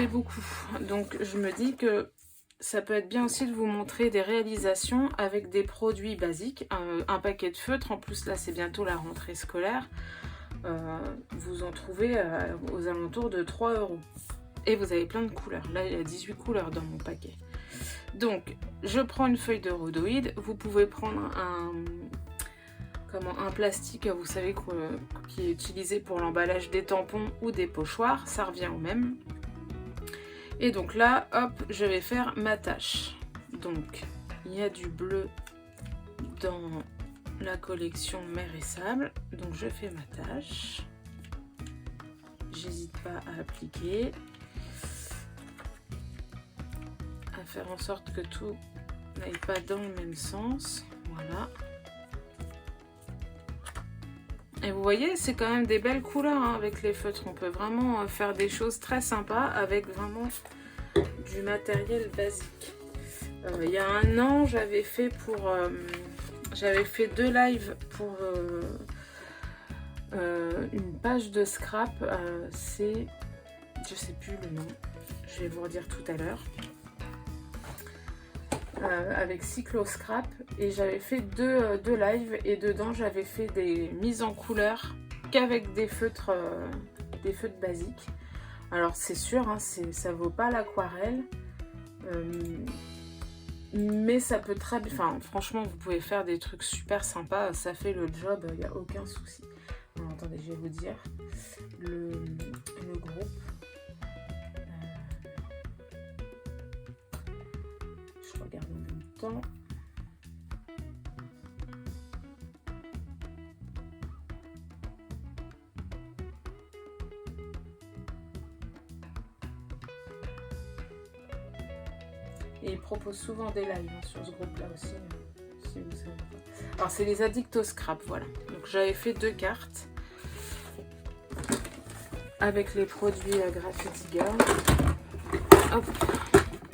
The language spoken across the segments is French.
plaît beaucoup. Donc je me dis que ça peut être bien aussi de vous montrer des réalisations avec des produits basiques. Un paquet de feutres, en plus là c'est bientôt la rentrée scolaire. Vous en trouvez aux alentours de 3 €. Et vous avez plein de couleurs. Là il y a 18 couleurs dans mon paquet. Donc je prends une feuille de rhodoïde. Vous pouvez prendre un plastique, vous savez, qui est utilisé pour l'emballage des tampons ou des pochoirs. Ça revient au même. Et donc là, hop, je vais faire ma tâche. Donc, il y a du bleu dans la collection Mer et Sable. Donc, je fais ma tâche. J'hésite pas à appliquer. À faire en sorte que tout n'aille pas dans le même sens. Voilà. Et vous voyez, c'est quand même des belles couleurs hein, avec les feutres. On peut vraiment faire des choses très sympas avec vraiment du matériel basique. Il y a un an, j'avais fait 2 lives pour une page de scrap. C'est, je sais plus le nom, je vais vous redire tout à l'heure. Avec Cyclo Scrap, et j'avais fait deux lives, et dedans j'avais fait des mises en couleur qu'avec des feutres basiques. Alors c'est sûr hein, ça vaut pas l'aquarelle, mais ça peut très bien, enfin franchement vous pouvez faire des trucs super sympas, ça fait le job, il n'y a aucun souci. Alors, attendez, je vais vous dire le groupe. Je regarde en même temps. Et il propose souvent des lives hein, sur ce groupe-là aussi, si vous savez pas. Alors c'est les addicts au scrap, voilà. Donc j'avais fait 2 cartes avec les produits Graffiti Girl. Hop.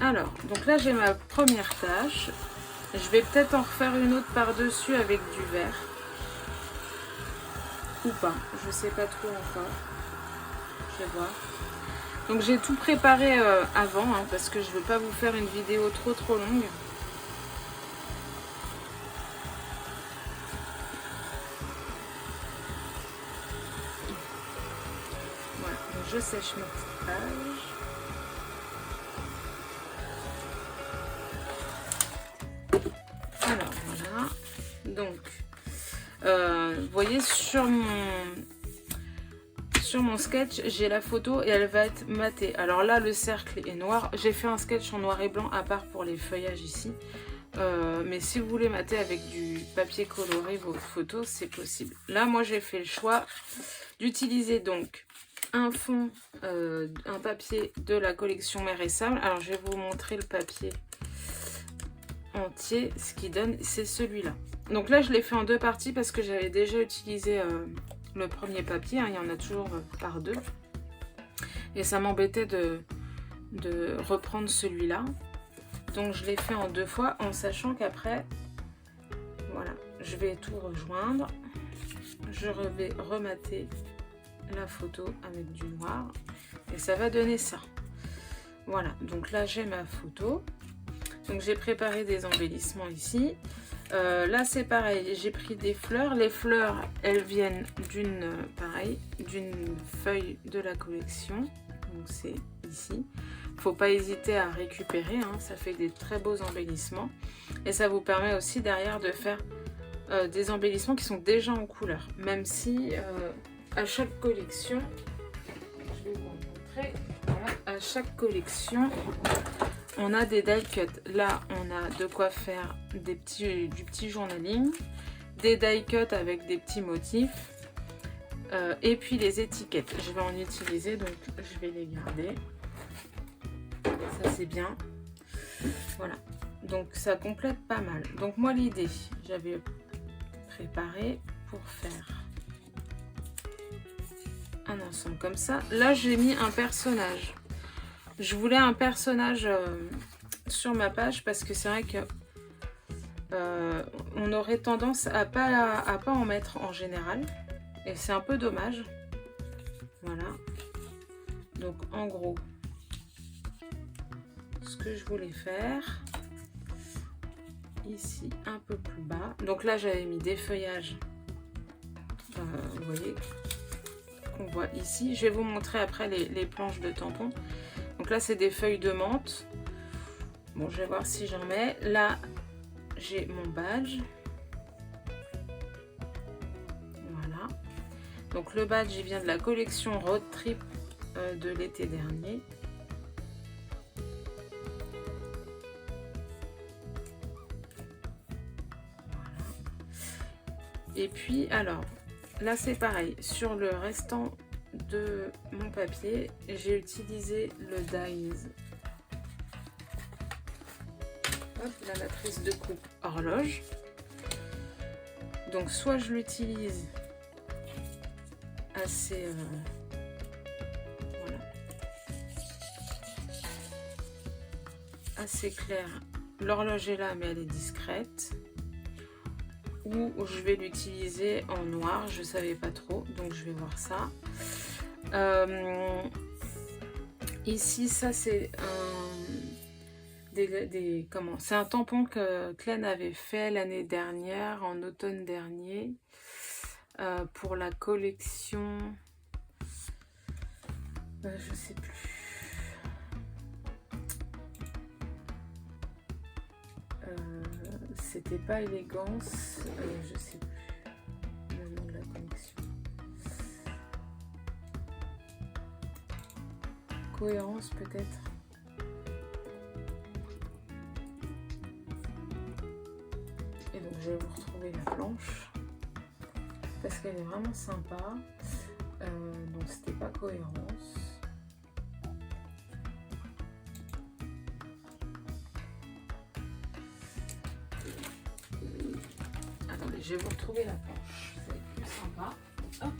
Alors, donc là j'ai ma première tâche. Je vais peut-être en refaire une autre par-dessus avec du vert. Ou pas, je sais pas trop encore. Je vais voir. Donc j'ai tout préparé avant, hein, parce que je veux pas vous faire une vidéo trop longue. Voilà, donc je sèche mes petites pages. Alors voilà, donc vous voyez sur mon sketch j'ai la photo et elle va être matée. Alors là le cercle est noir, j'ai fait un sketch en noir et blanc à part pour les feuillages ici, mais si vous voulez mater avec du papier coloré vos photos c'est possible. Là moi j'ai fait le choix d'utiliser donc un fond, un papier de la collection Mer et Sable. Alors je vais vous montrer le papier entier, ce qui donne c'est celui-là. Donc là je l'ai fait en 2 parties parce que j'avais déjà utilisé le premier papier, hein, il y en a toujours par 2 et ça m'embêtait de reprendre celui-là, donc je l'ai fait en 2 fois en sachant qu'après voilà je vais tout rejoindre, je vais remater la photo avec du noir et ça va donner ça. Voilà, donc là j'ai ma photo. Donc j'ai préparé des embellissements ici. Là c'est pareil, j'ai pris des fleurs. Les fleurs elles viennent d'une feuille de la collection. Donc c'est ici. Faut pas hésiter à récupérer, hein, ça fait des très beaux embellissements. Et ça vous permet aussi derrière de faire des embellissements qui sont déjà en couleur. Même si à chaque collection, je vais vous montrer, voilà, à chaque collection, on a des die cuts. Là, on a de quoi faire du petit journaling, des die cuts avec des petits motifs, et puis les étiquettes. Je vais en utiliser, donc je vais les garder. Ça, c'est bien. Voilà. Donc, ça complète pas mal. Donc, moi, l'idée, j'avais préparé pour faire un ensemble comme ça. Là, j'ai mis un personnage. Je voulais un personnage sur ma page parce que c'est vrai que on aurait tendance à pas en mettre en général et c'est un peu dommage. Voilà. Donc en gros, ce que je voulais faire, ici un peu plus bas, donc là j'avais mis des feuillages, vous voyez, qu'on voit ici. Je vais vous montrer après les planches de tampons. Donc là c'est des feuilles de menthe. Bon, je vais voir si j'en mets. Là j'ai mon badge. Voilà. Donc le badge il vient de la collection Road Trip de l'été dernier. Et puis alors là c'est pareil, sur le restant de mon papier j'ai utilisé le Dies, hop, la matrice de coupe horloge. Donc soit je l'utilise assez voilà, assez clair, l'horloge est là mais elle est discrète, ou je vais l'utiliser en noir, je savais pas trop, donc je vais voir ça. Ici ça c'est c'est un tampon que Klein avait fait l'année dernière, en automne dernier, pour la collection, je sais plus. C'était pas élégance, je sais plus le nom de la collection. Cohérence peut-être. Et donc je vais vous retrouver la planche parce qu'elle est vraiment sympa. Donc c'était pas cohérence. Je vais vous retrouver la planche, ça va être plus sympa. Hop.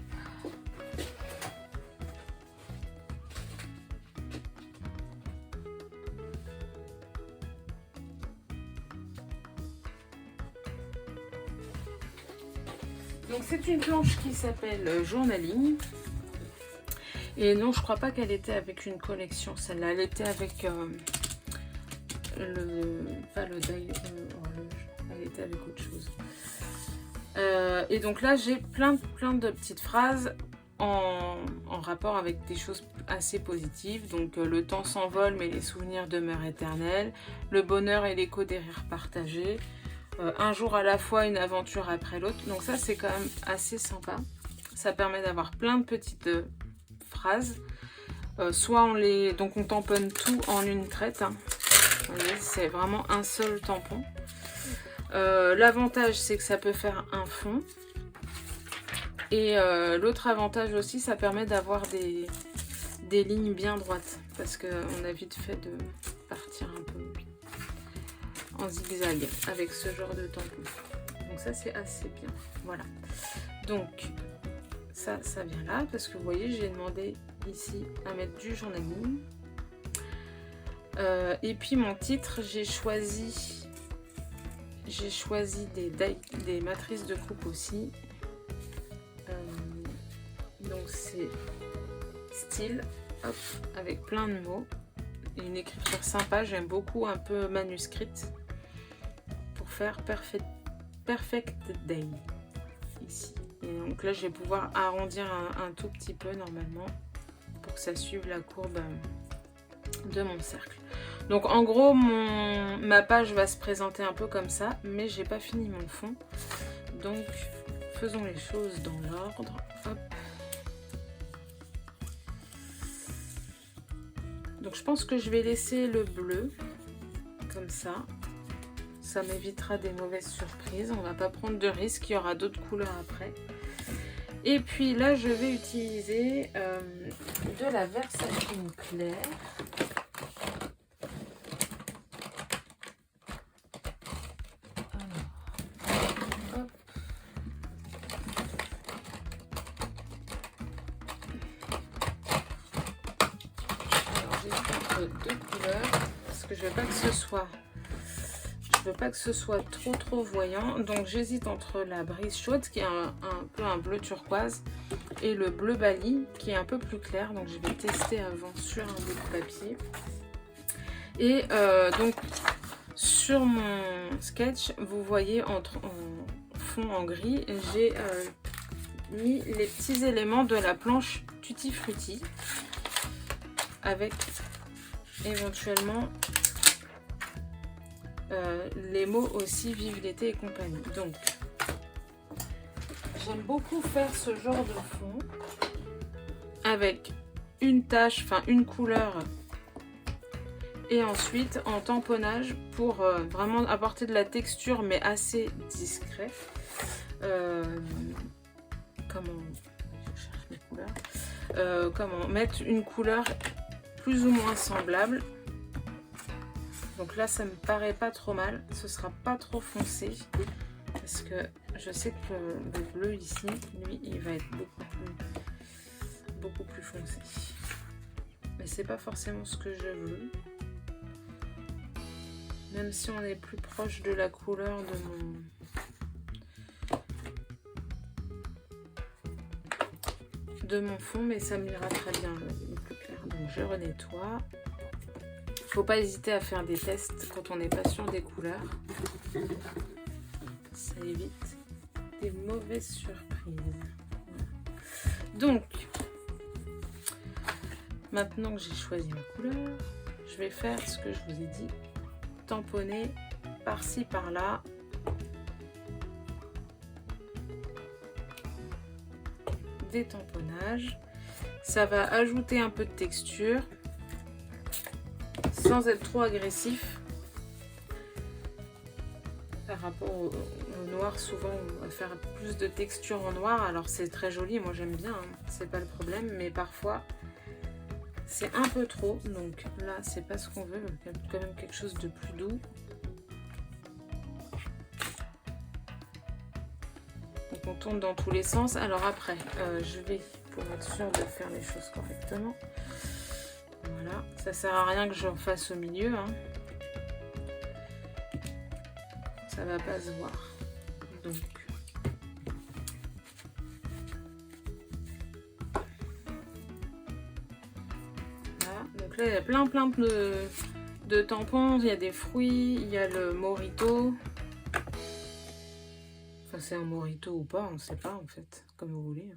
Donc c'est une planche qui s'appelle Journaling. Et non, je crois pas qu'elle était avec une collection, celle-là. Elle était avec pas le die horloge, elle était avec autre chose. Et donc là j'ai plein de petites phrases en rapport avec des choses assez positives. Donc le temps s'envole mais les souvenirs demeurent éternels, le bonheur est l'écho des rires partagés, un jour à la fois, une aventure après l'autre. Donc ça c'est quand même assez sympa, ça permet d'avoir plein de petites phrases, soit donc on tamponne tout en une traite, hein. Vous voyez, c'est vraiment un seul tampon. L'avantage c'est que ça peut faire un fond, et l'autre avantage aussi, ça permet d'avoir des lignes bien droites, parce qu'on a vite fait de partir un peu en zigzag avec ce genre de tampon. Donc ça c'est assez bien, voilà. Donc ça vient là, parce que vous voyez j'ai demandé ici à mettre du journaling. Et puis mon titre, j'ai choisi des matrices de coupe aussi. Donc c'est style, hop, avec plein de mots. Et une écriture sympa, j'aime beaucoup, un peu manuscrite, pour faire Perfect Day ici. Et donc là je vais pouvoir arrondir un tout petit peu normalement pour que ça suive la courbe de mon cercle. Donc en gros ma page va se présenter un peu comme ça, mais j'ai pas fini mon fond, donc faisons les choses dans l'ordre. Hop. Donc je pense que je vais laisser le bleu comme ça m'évitera des mauvaises surprises, on va pas prendre de risques, il y aura d'autres couleurs après. Et puis là je vais utiliser de la Versafine claire. Deux couleurs parce que je veux pas que ce soit trop voyant, donc j'hésite entre la brise chaude qui est un peu un bleu turquoise et le bleu Bali qui est un peu plus clair. Donc je vais tester avant sur un bout de papier Et donc sur mon sketch, vous voyez en fond en gris, j'ai mis les petits éléments de la planche Tutti Frutti avec éventuellement les mots aussi vive l'été et compagnie. Donc j'aime beaucoup faire ce genre de fond avec une tache, enfin une couleur, et ensuite en tamponnage pour vraiment apporter de la texture mais assez discret. Comment je cherche mes couleurs, comment mettre une couleur plus ou moins semblable. Donc là ça me paraît pas trop mal, ce sera pas trop foncé parce que je sais que le bleu ici, lui, il va être beaucoup plus foncé, mais c'est pas forcément ce que je veux, même si on est plus proche de la couleur de mon fond, mais ça m'ira très bien le plus clair. Donc je renettoie. Faut pas hésiter à faire des tests quand on n'est pas sûr des couleurs, ça évite des mauvaises surprises. Voilà. Donc maintenant que j'ai choisi ma couleur, je vais faire ce que je vous ai dit, tamponner par-ci par-là. Des tamponnages, ça va ajouter un peu de texture sans être trop agressif par rapport au noir. Souvent on va faire plus de texture en noir, alors c'est très joli, moi j'aime bien, hein, c'est pas le problème, mais parfois c'est un peu trop, donc là c'est pas ce qu'on veut, quand même quelque chose de plus doux. Donc on tourne dans tous les sens. Alors après je vais, pour être sûre de faire les choses correctement, voilà, ça sert à rien que j'en fasse au milieu, hein. Ça va pas se voir, donc voilà. Donc là il y a plein de tampons, il y a des fruits, il y a le Morito, enfin c'est un Morito ou pas, on ne sait pas en fait, comme vous voulez.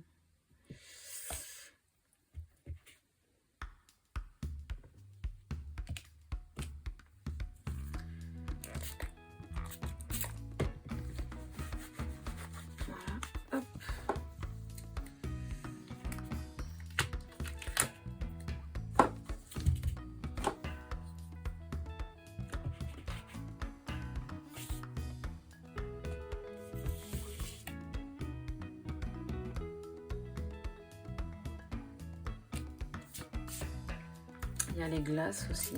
Il y a les glaces aussi.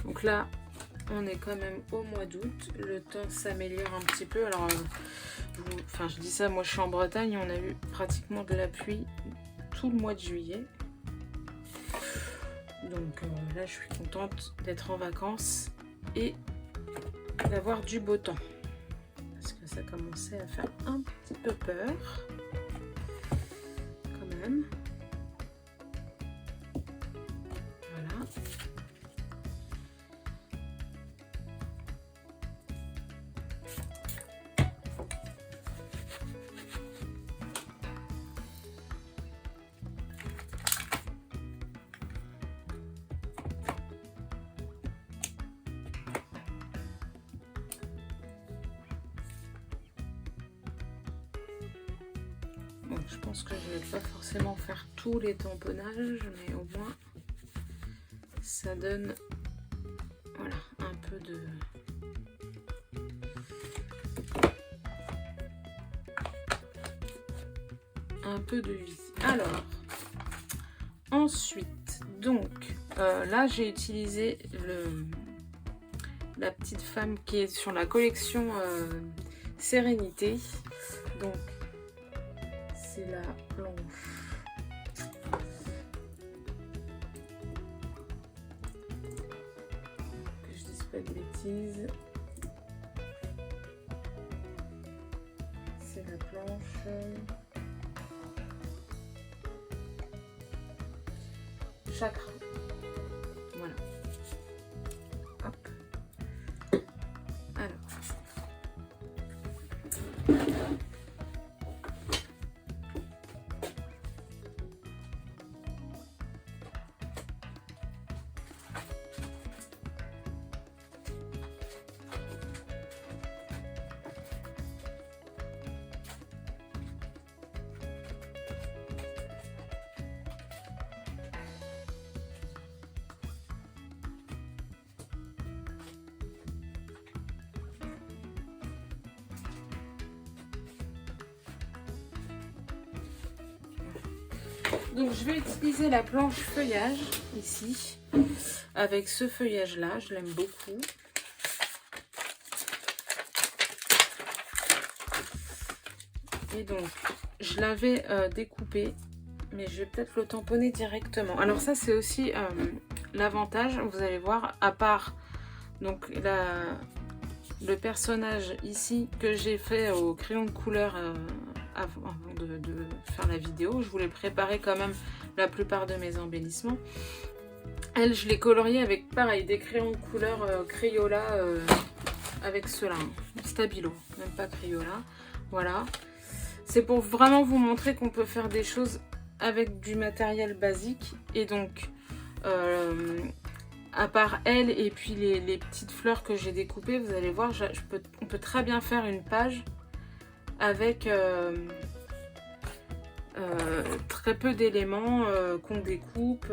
Donc là, on est quand même au mois d'août. Le temps s'améliore un petit peu. Alors, je dis ça, moi je suis en Bretagne. On a eu pratiquement de la pluie tout le mois de juillet. Donc là, je suis contente d'être en vacances et d'avoir du beau temps. Parce que ça commençait à faire un petit peu peur. Quand même. Bon, je pense que je ne vais pas forcément faire tous les tamponnages, mais au moins ça donne, voilà, un peu de vie. Alors ensuite, donc là j'ai utilisé la petite femme qui est sur la collection Sérénité. Donc c'est la planche. Que je dise pas de bêtises. C'est la planche. Chakra. Donc je vais utiliser la planche feuillage ici, avec ce feuillage là, je l'aime beaucoup. Et donc je l'avais découpé, mais je vais peut-être le tamponner directement. Alors ça c'est aussi l'avantage, vous allez voir, à part donc le personnage ici que j'ai fait au crayon de couleur avant de faire la vidéo. Je voulais préparer quand même la plupart de mes embellissements. Elle, je l'ai coloriée avec pareil des crayons de couleur Crayola avec ceux-là, Stabilo, même pas Crayola. Voilà, c'est pour vraiment vous montrer qu'on peut faire des choses avec du matériel basique. Et donc à part elle et puis les petites fleurs que j'ai découpées, vous allez voir, on peut très bien faire une page avec très peu d'éléments qu'on découpe,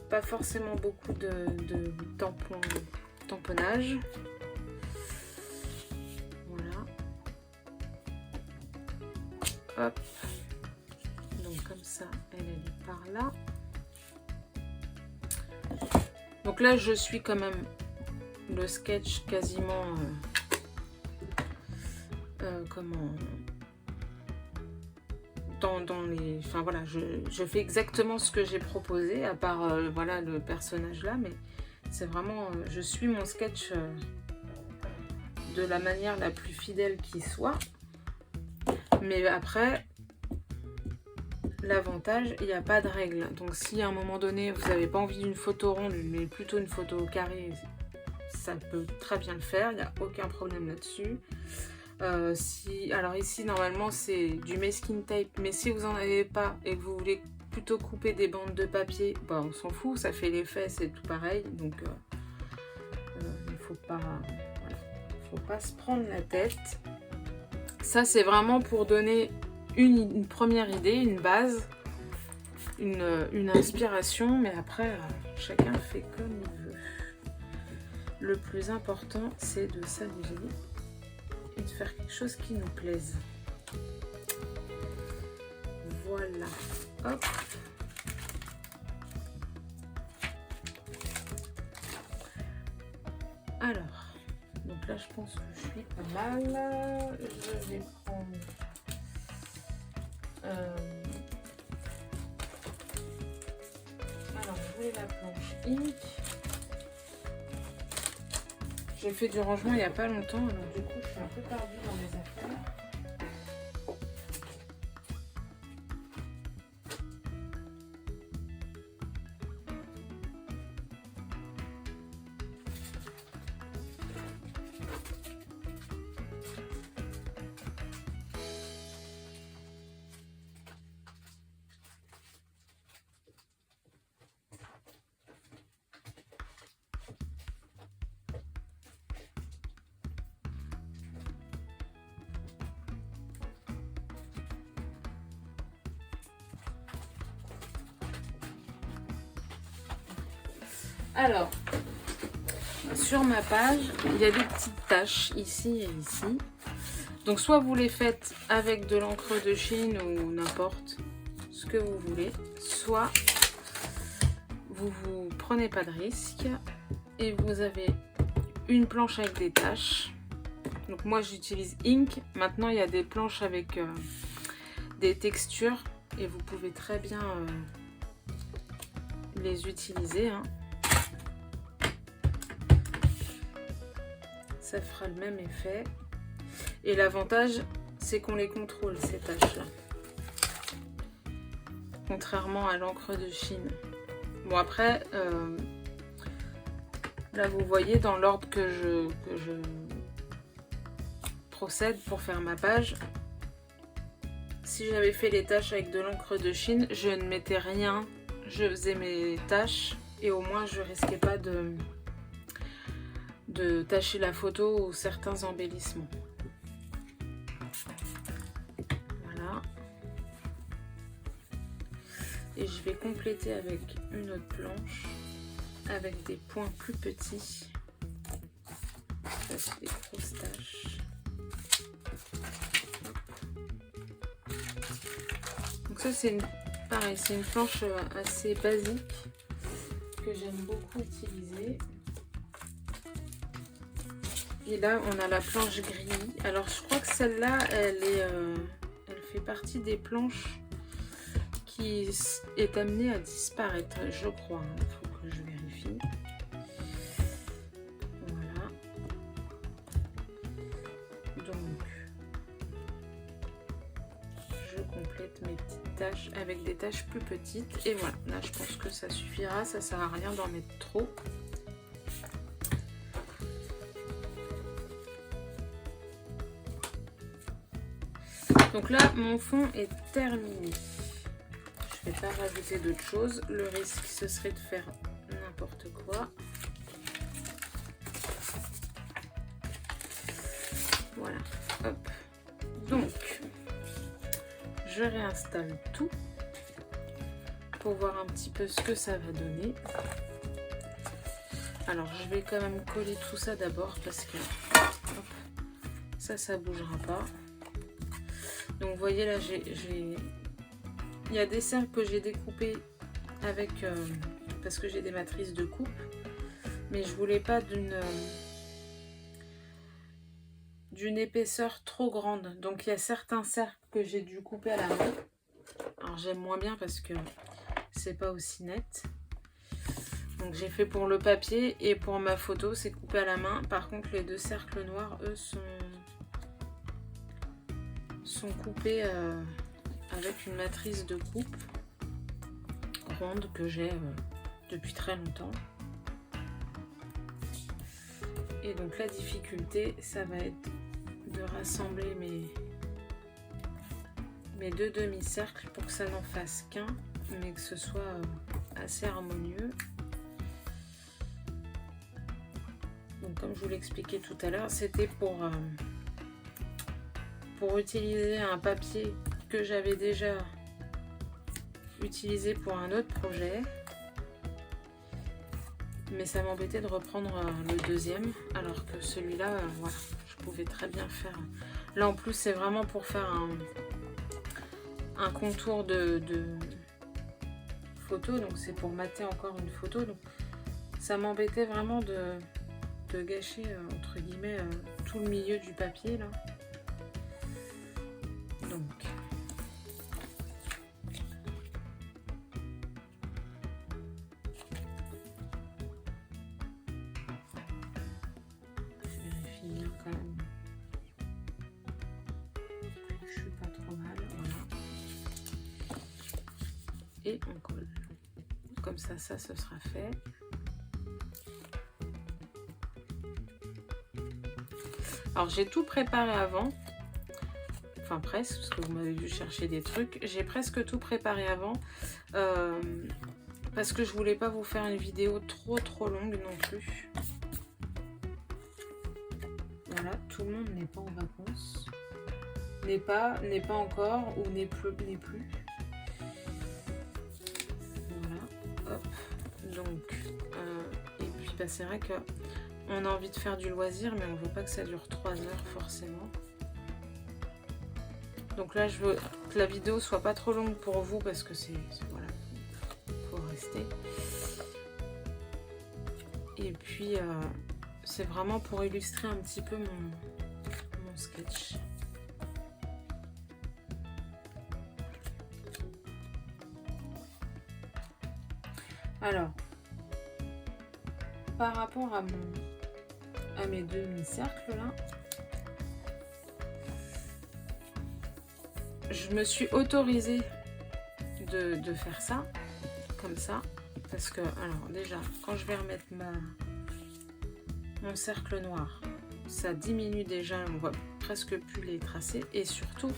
pas forcément beaucoup de tamponnage. Voilà. Hop. Donc comme ça, elle est par là. Donc là, je suis quand même le sketch quasiment comment dans les... Enfin voilà, je fais exactement ce que j'ai proposé, à part voilà le personnage là, mais c'est vraiment... je suis mon sketch de la manière la plus fidèle qui soit. Mais après, l'avantage, il n'y a pas de règle. Donc si à un moment donné, vous n'avez pas envie d'une photo ronde, mais plutôt une photo carrée, ça peut très bien le faire, il n'y a aucun problème là-dessus. Alors ici normalement c'est du masking tape, mais si vous n'en avez pas et que vous voulez plutôt couper des bandes de papier, bah on s'en fout, ça fait l'effet, c'est tout pareil. Donc il faut pas se prendre la tête. Ça c'est vraiment pour donner une première idée, une base, une inspiration, mais après chacun fait comme il veut. Le plus important c'est de s'amuser et de faire quelque chose qui nous plaise. Voilà, hop. Alors, donc là je pense que je suis pas mal. Je vais prendre alors je voulais la planche ink. J'ai fait du rangement il n'y a pas longtemps, alors du coup je suis un peu perdue dans mes affaires. Alors, sur ma page, il y a des petites taches ici et ici. Donc soit vous les faites avec de l'encre de Chine ou n'importe ce que vous voulez, soit vous prenez pas de risque et vous avez une planche avec des taches. Donc moi j'utilise Ink. Maintenant il y a des planches avec des textures et vous pouvez très bien les utiliser, hein. Ça fera le même effet. Et l'avantage, c'est qu'on les contrôle, ces taches-là. Contrairement à l'encre de Chine. Bon, après, là, vous voyez, dans l'ordre que je procède pour faire ma page, si j'avais fait les taches avec de l'encre de Chine, je ne mettais rien. Je faisais mes taches et au moins, je risquais pas de tacher la photo ou certains embellissements. Voilà. Et je vais compléter avec une autre planche avec des points plus petits. Ça c'est des grosses taches. Donc ça c'est Pareil, c'est une planche assez basique que j'aime beaucoup utiliser. Et là, on a la planche gris. Alors, je crois que celle-là, elle fait partie des planches qui est amenée à disparaître, je crois. Il faut que je vérifie. Voilà. Donc, je complète mes petites taches avec des taches plus petites. Et voilà, là, je pense que ça suffira. Ça sert à rien d'en mettre trop. Donc là, mon fond est terminé. Je ne vais pas rajouter d'autres choses. Le risque, ce serait de faire n'importe quoi. Voilà. Hop. Donc, je réinstalle tout pour voir un petit peu ce que ça va donner. Alors, je vais quand même coller tout ça d'abord parce que hop, ça bougera pas. Donc, vous voyez là, il y a des cercles que j'ai découpés avec parce que j'ai des matrices de coupe, mais je voulais pas d'une épaisseur trop grande. Donc, il y a certains cercles que j'ai dû couper à la main. Alors, j'aime moins bien parce que c'est pas aussi net. Donc, j'ai fait pour le papier et pour ma photo, c'est coupé à la main. Par contre, les deux cercles noirs, eux, sont coupés avec une matrice de coupe ronde que j'ai depuis très longtemps. Et donc la difficulté, ça va être de rassembler mes deux demi-cercles pour que ça n'en fasse qu'un, mais que ce soit assez harmonieux. Donc comme je vous l'expliquais tout à l'heure, c'était pour utiliser un papier que j'avais déjà utilisé pour un autre projet, mais ça m'embêtait de reprendre le deuxième, alors que celui-là, voilà, je pouvais très bien faire. Là en plus, c'est vraiment pour faire un contour de photo, donc c'est pour mater encore une photo. Donc ça m'embêtait vraiment de gâcher entre guillemets tout le milieu du papier là. Donc je vais finir quand même. Je suis pas trop mal, voilà. Et on colle. Comme ça, ce sera fait. Alors j'ai tout préparé avant. Enfin presque, parce que vous m'avez vu chercher des trucs. J'ai presque tout préparé avant. Parce que je voulais pas vous faire une vidéo trop longue non plus. Voilà, tout le monde n'est pas en vacances. N'est pas encore, ou n'est plus. Voilà, hop. Donc, et puis bah, c'est vrai que on a envie de faire du loisir, mais on veut pas que ça dure 3 heures forcément. Donc là, je veux que la vidéo soit pas trop longue pour vous parce que c'est voilà, faut rester. Et puis c'est vraiment pour illustrer un petit peu mon sketch. Alors, par rapport à mes demi-cercles là, je me suis autorisée de faire ça, comme ça, parce que, alors déjà, quand je vais remettre mon cercle noir, ça diminue déjà, on voit presque plus les tracés, et surtout,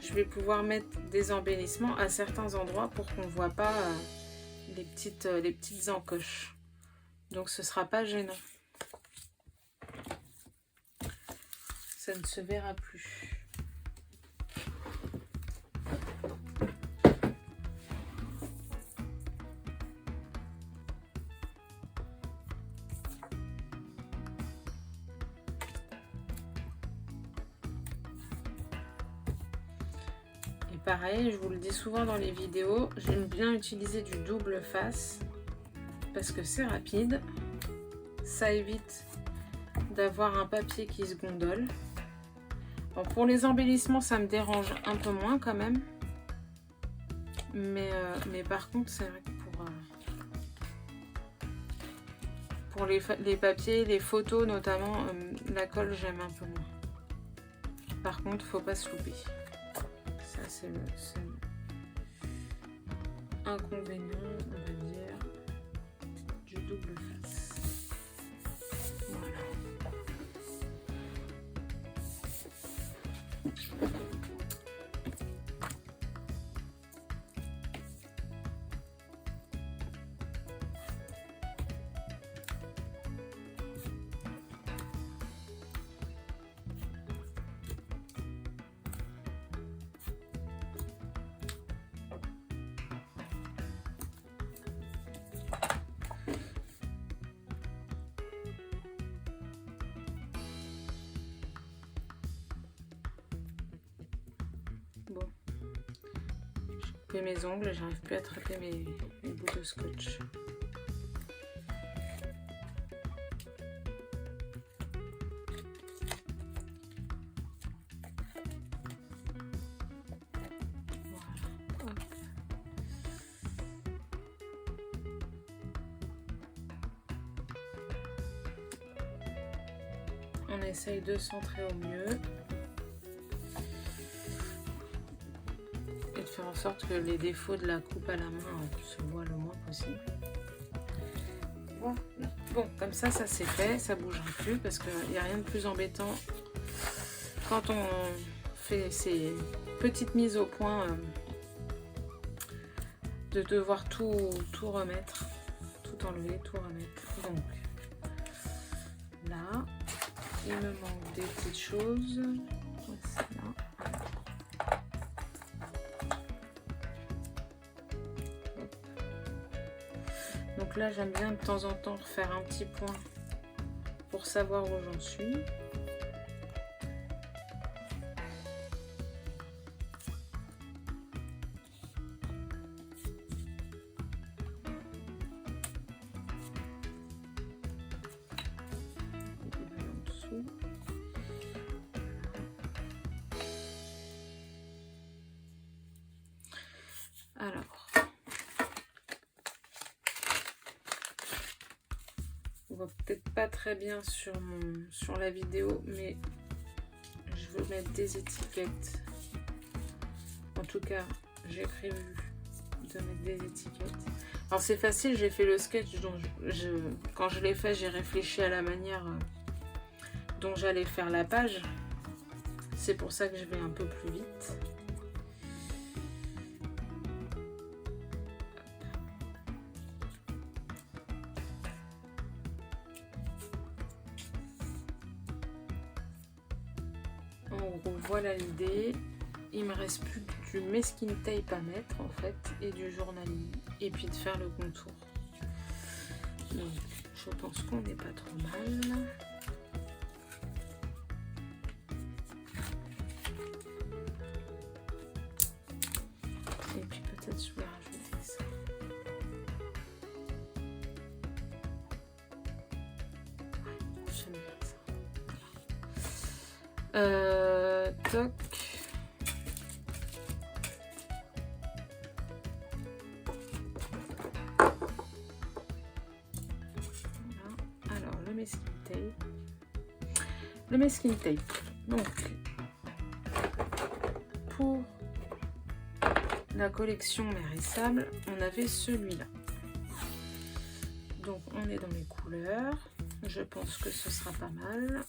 je vais pouvoir mettre des embellissements à certains endroits pour qu'on ne voit pas les petites encoches. Donc ce sera pas gênant. Ça ne se verra plus. Et pareil, je vous le dis souvent dans les vidéos, j'aime bien utiliser du double face parce que c'est rapide, ça évite d'avoir un papier qui se gondole. Bon, pour les embellissements, ça me dérange un peu moins quand même, mais par contre, c'est vrai que pour les papiers, les photos notamment, la colle, j'aime un peu moins. Par contre, faut pas se louper. Ça, c'est le seul inconvénient, on va dire, du double face. Voilà. Bon, j'ai coupé mes ongles et j'arrive plus à attraper mes bouts de scotch. Voilà, hop. On essaye de centrer au mieux. Et de faire en sorte que les défauts de la coupe à la main se voient le moins possible. Voilà. Bon, comme ça c'est fait, ça bougera plus parce qu'il n'y a rien de plus embêtant quand on fait ces petites mises au point de devoir tout remettre, tout enlever, tout remettre. Donc là, il me manque des petites choses. Voici là. Donc là, j'aime bien de temps en temps faire un petit point pour savoir où j'en suis. Alors, on voit peut-être pas très bien sur la vidéo, mais je veux mettre des étiquettes. En tout cas, j'ai prévu de mettre des étiquettes. Alors c'est facile, j'ai fait le sketch, donc quand je l'ai fait, j'ai réfléchi à la manière dont j'allais faire la page. C'est pour ça que je vais un peu plus vite. En gros, voilà l'idée. Il me reste plus que du masking tape à mettre en fait et du journaling et puis de faire le contour. Donc je pense qu'on n'est pas trop mal. Et puis peut-être je vais rajouter ça. Ouais, j'aime bien ça. Toc. Le masking tape. Donc, pour la collection Mer et Sable, on avait celui-là. Donc, on est dans les couleurs. Je pense que ce sera pas mal.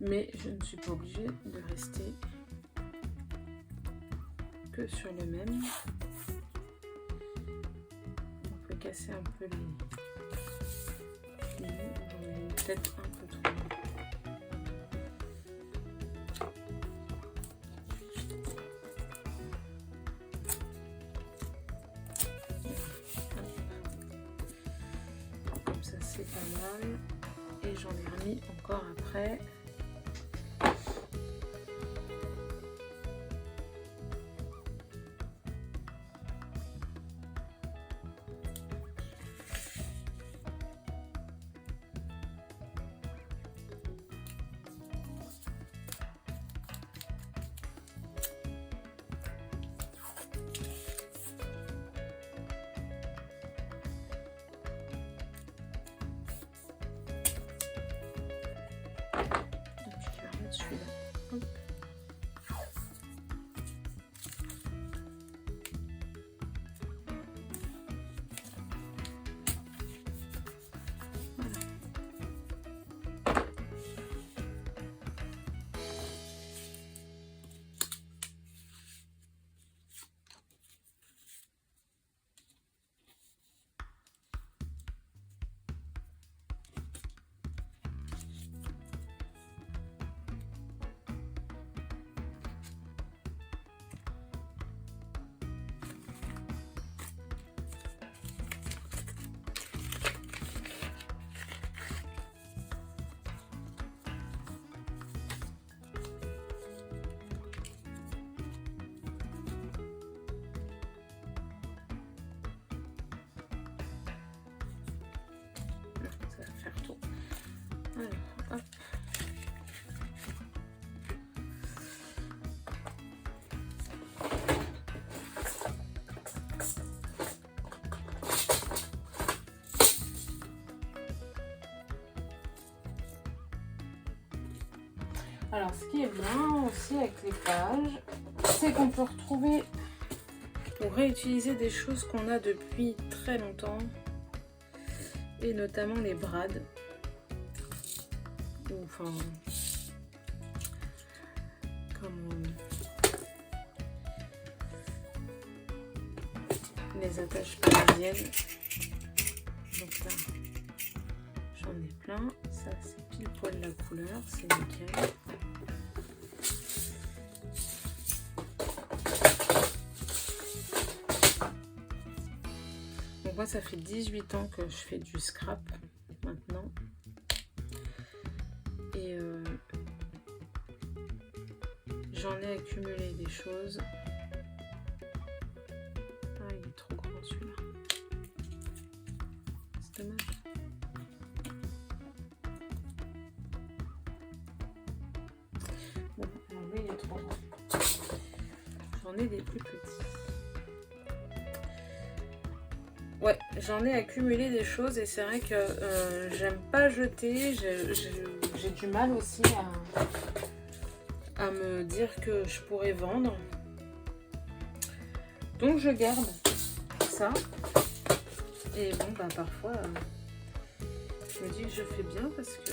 Mais je ne suis pas obligée de rester que sur le même. On peut casser un peu les peut-être un peu trop. c'est pas mal. Et j'en ai remis encore après. Celui-là. Hop. Voilà. Ça va faire tout. Alors, hop. Alors, ce qui est bien aussi avec les pages, c'est qu'on peut retrouver ou réutiliser des choses qu'on a depuis très longtemps, et notamment les brades, ou enfin, comme les attaches parisiennes. Donc là, j'en ai plein. Ça, c'est pile poil la couleur, c'est nickel. Donc moi, ça fait 18 ans que je fais du scrap maintenant. Et j'en ai accumulé des choses. Ah, il est trop grand celui-là. C'est dommage. Bon, alors lui, il est trop grand. J'en ai des plus petits. Ouais, j'en ai accumulé des choses et c'est vrai que j'aime pas jeter. J'ai du mal aussi à me dire que je pourrais vendre. Donc je garde ça. Et bon, bah parfois, je me dis que je fais bien parce que...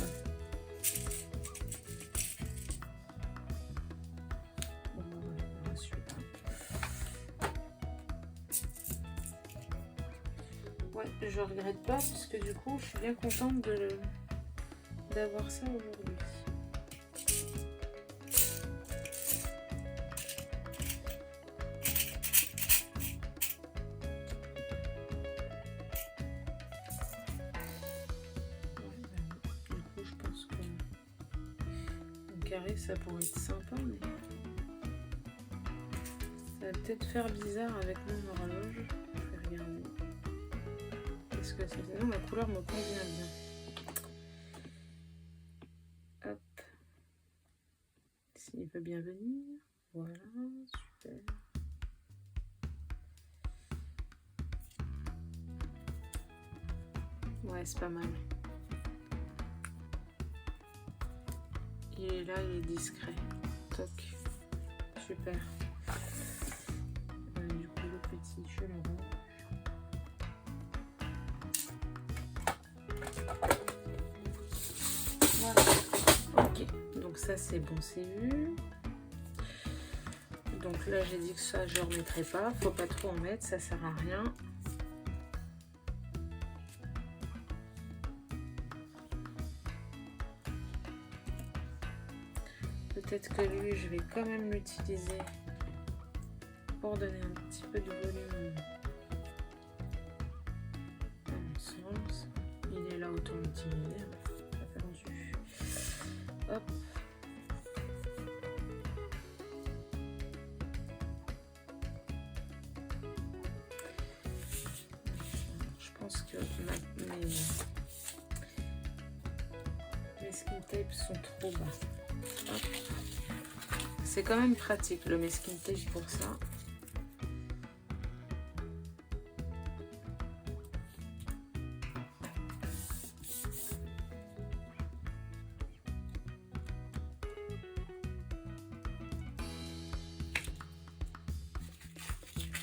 Ouais, je regrette pas parce que du coup, je suis bien contente d'avoir ça aujourd'hui. Carré, ça pourrait être sympa, mais ça va peut-être faire bizarre avec mon horloge. Je vais regarder. Est-ce que c'est... Non, la couleur me convient bien. Hop. S'il veut bien venir. Voilà, super. Ouais, c'est pas mal. Il est là, il est discret. Toc. Super. Du coup, le petit, je le range. Voilà. Ok. Donc ça, c'est bon, c'est vu. Donc là, j'ai dit que ça, je ne remettrai pas. Faut pas trop en mettre, ça sert à rien. Peut-être que lui, je vais quand même l'utiliser pour donner un petit peu de volume à mon sens. Il est là. là autant l'utiliser. Pas perdu. Hop. Je pense que mes skin tapes sont trop bas. Hop. C'est quand même pratique le masking tape pour ça.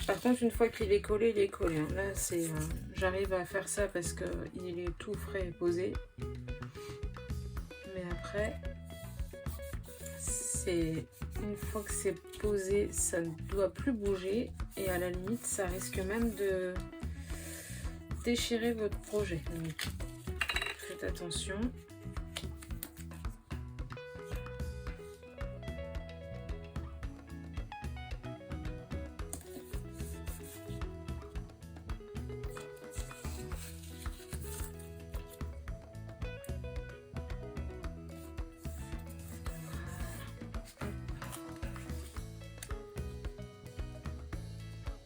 Par contre, une fois qu'il est collé, il est collé. Hein. Là, c'est, j'arrive à faire ça parce que il est tout frais et posé. Mais après, c'est une fois que c'est posé, ça ne doit plus bouger. Et à la limite, ça risque même de déchirer votre projet. Donc, faites attention.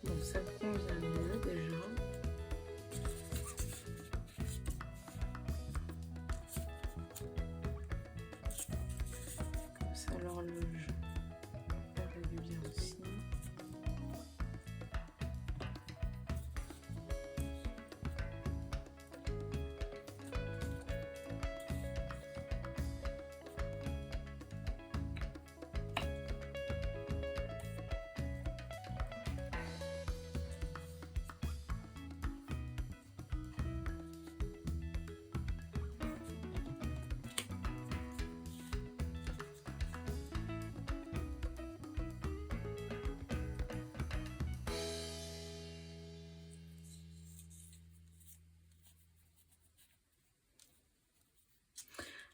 Bon, ça me convient mieux déjà. Comme ça, l'horloge, elle va bien aussi.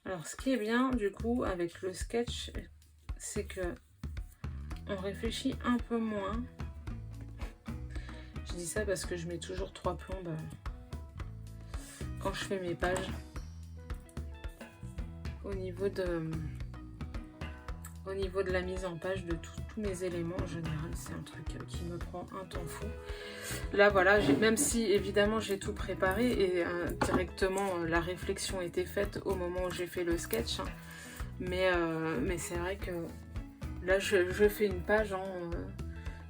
Alors, ce qui est bien, du coup, avec le sketch, c'est que on réfléchit un peu moins. Je dis ça parce que je mets toujours 3 plombes quand je fais mes pages. Au niveau de la mise en page de tous mes éléments, en général, c'est un truc qui me prend un temps fou. Là, voilà, même si évidemment j'ai tout préparé et directement la réflexion était faite au moment où j'ai fait le sketch, hein, mais c'est vrai que là, je fais une page,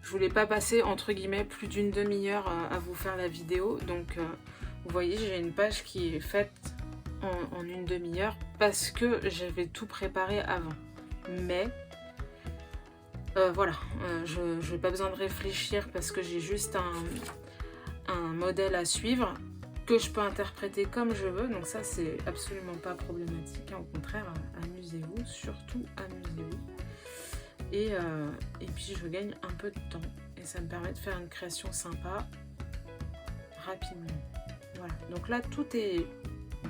je voulais pas passer entre guillemets plus d'une demi-heure à vous faire la vidéo, donc vous voyez, j'ai une page qui est faite en une demi-heure parce que j'avais tout préparé avant. Mais voilà, je n'ai pas besoin de réfléchir parce que j'ai juste un modèle à suivre que je peux interpréter comme je veux. Donc ça, c'est absolument pas problématique. Hein. Au contraire, amusez-vous, surtout amusez-vous. Et puis je gagne un peu de temps et ça me permet de faire une création sympa rapidement. Voilà, donc là tout est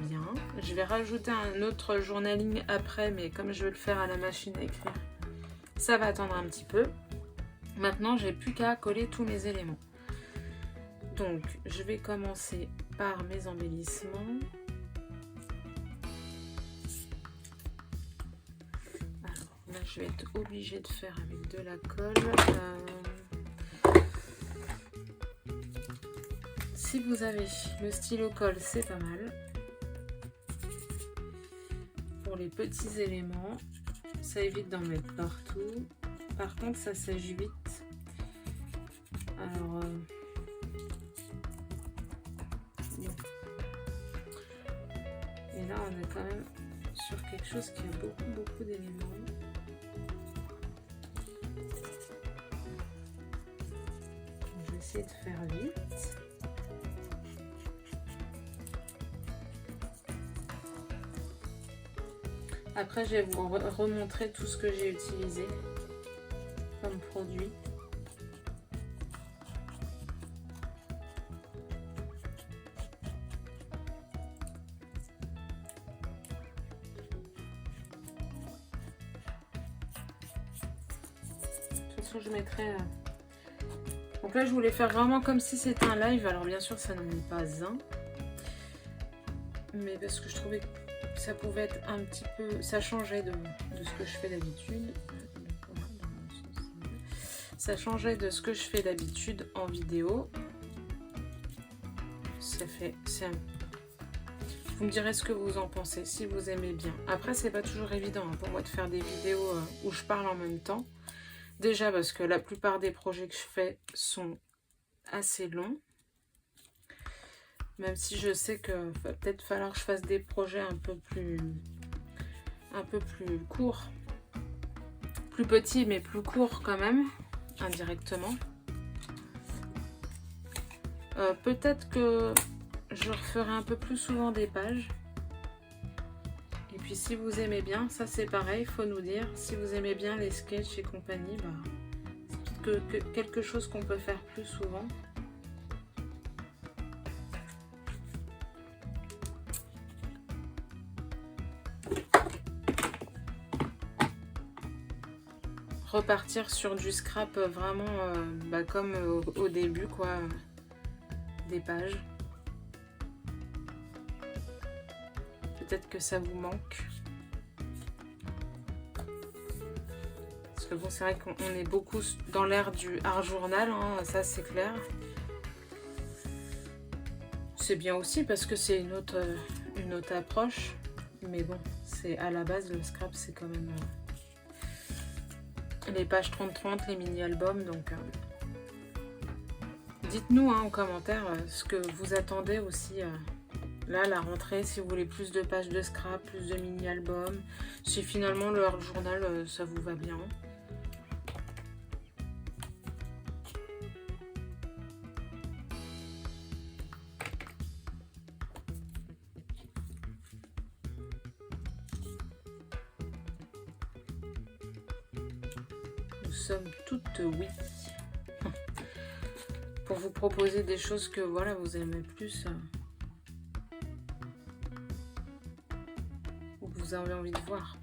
bien. Je vais rajouter un autre journaling après, mais comme je vais le faire à la machine à écrire, ça va attendre un petit peu. Maintenant, j'ai plus qu'à coller tous mes éléments. Donc, je vais commencer par mes embellissements. Alors, là, je vais être obligée de faire avec de la colle. Si vous avez le stylo colle, c'est pas mal. Pour les petits éléments, ça évite d'en mettre partout. Par contre, ça sèche vite. Alors, et là, on est quand même sur quelque chose qui a beaucoup d'éléments. Je vais essayer de faire vite. Après, je vais vous remontrer tout ce que j'ai utilisé comme produit. De toute façon, je mettrai... Donc là, je voulais faire vraiment comme si c'était un live. Alors bien sûr, ça n'en est pas un. mais parce que je trouvais que ça pouvait être un petit peu... Ça changeait de ce que je fais d'habitude. Ça changeait de ce que je fais d'habitude en vidéo. Vous me direz ce que vous en pensez, si vous aimez bien. Après, c'est pas toujours évident pour moi de faire des vidéos où je parle en même temps. Déjà parce que la plupart des projets que je fais sont assez longs. Même si je sais que va peut-être falloir que je fasse des projets un peu plus courts. Plus petits mais plus courts quand même, indirectement. Peut-être que je referai un peu plus souvent des pages. Et puis si vous aimez bien, ça c'est pareil, il faut nous dire. Si vous aimez bien les sketchs et compagnie, c'est peut-être quelque chose qu'on peut faire plus souvent. Repartir sur du scrap vraiment comme au début, quoi, des pages. Peut-être que ça vous manque. Parce que bon, c'est vrai qu'on est beaucoup dans l'ère du art journal, hein, ça c'est clair. C'est bien aussi parce que c'est une autre approche. Mais bon, c'est à la base, le scrap, c'est quand même les pages 30-30, les mini-albums. Donc, dites-nous en commentaire ce que vous attendez aussi. Là, la rentrée, si vous voulez plus de pages de scrap, plus de mini-albums. Si finalement le art journal, ça vous va bien. Nous sommes toutes oui. Pour vous proposer des choses que voilà, vous aimez plus. Ou que vous avez envie de voir.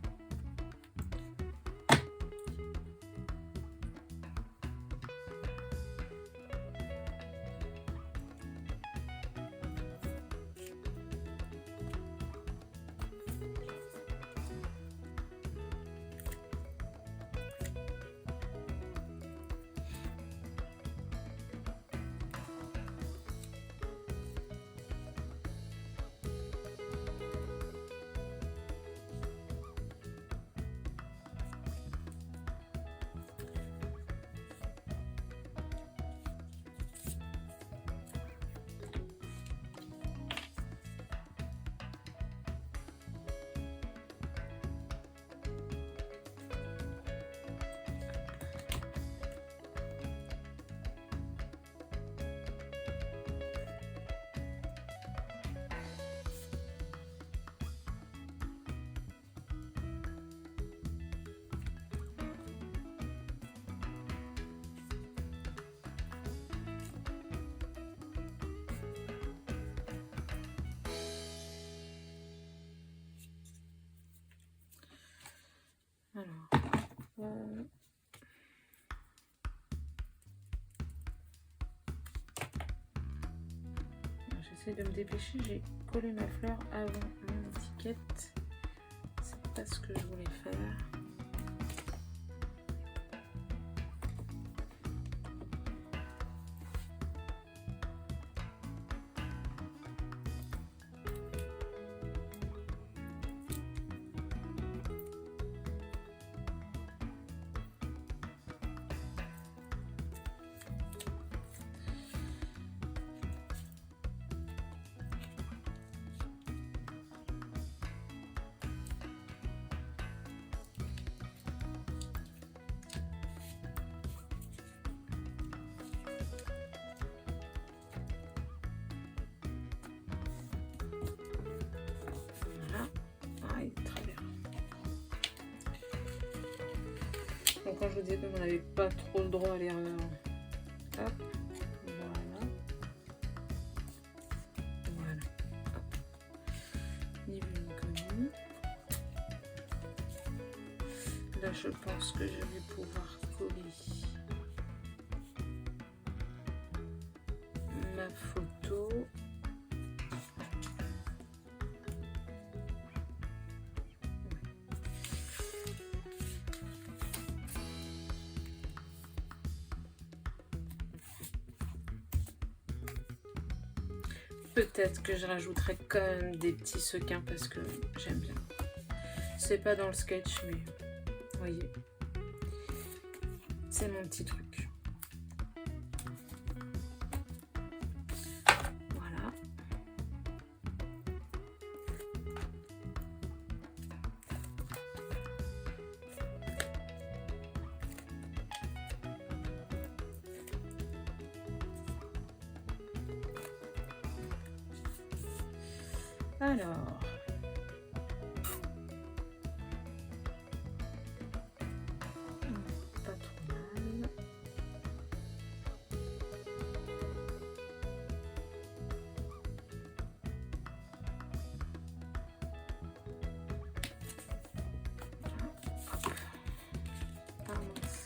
Alors, j'essaie de me dépêcher, j'ai collé ma fleur avant mon étiquette. C'est pas ce que je voulais faire. Quand je vous disais qu'on n'avait pas trop le droit à l'erreur. Hop, voilà. Voilà. Hop. Ni vu ni connu. Là, je pense que je vais pouvoir coller ma photo. peut-être que je rajouterai quand même des petits sequins parce que j'aime bien. C'est pas dans le sketch, mais vous voyez, c'est mon petit truc. Voilà. Alors, pas trop mal. Ah, mince.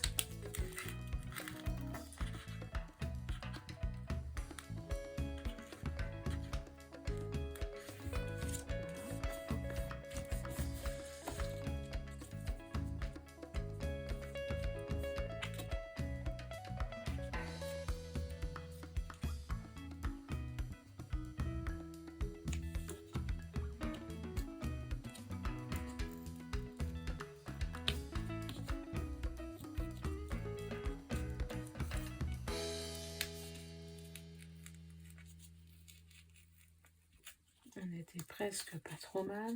On était presque pas trop mal.